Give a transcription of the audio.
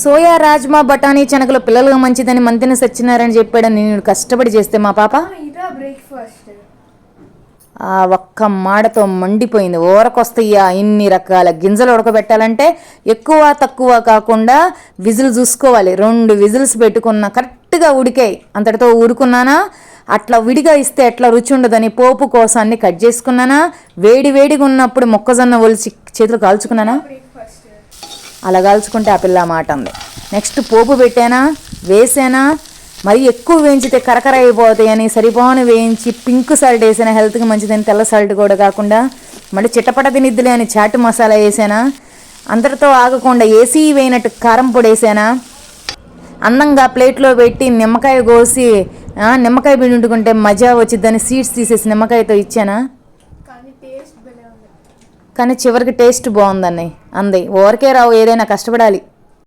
Soya rajma బఠానీ శనగలు పిల్లలకు మంచిదని మంతిని సచ్చినారని చెప్పాడని నేను కష్టపడి చేస్తే మా పాప ఆ ఒక్క మాటతో మండిపోయింది. ఊరకొస్తాయా ఇన్ని రకాల గింజలు ఉడకబెట్టాలంటే ఎక్కువ తక్కువ కాకుండా విజిల్ చూసుకోవాలి. 2 విజిల్స్ పెట్టుకున్నా కరెక్ట్గా ఉడికాయి. అంతటితో ఊరుకున్నానా. అట్లా విడిగా ఇస్తే ఎట్లా రుచి ఉండదని పోపు కోసాన్ని కట్ చేసుకున్నానా. వేడిగా ఉన్నప్పుడు మొక్కజొన్న ఒలిచి చేతులు కాల్చుకున్నానా. అలా కాల్చుకుంటే ఆ పిల్ల మాట అంది. నెక్స్ట్ పోపు పెట్టానా, వేసానా. మరి ఎక్కువ వేయించితే కరకర అయిపోతాయని సరిపోని వేయించి పింక్ సాల్ట్ వేసానా, హెల్త్కి మంచిదని. తెల్ల సాల్ట్ కూడా కాకుండా మళ్ళీ చిట్టపట తినిద్దులే అని చాటు మసాలా వేసానా. అందరితో ఆగకుండా ఏసీ వేయినట్టు కారం పొడి వేసానా. అందంగా ప్లేట్లో పెట్టి నిమ్మకాయ కోసి నిమ్మకాయ పిండుకుంటే మజా వచ్చిద్దని సీడ్స్ తీసేసి నిమ్మకాయతో ఇచ్చానా. కానీ చివరికి టేస్ట్ బాగుందని అంది. ఊరికే రావు, ఏదైనా కష్టపడాలి.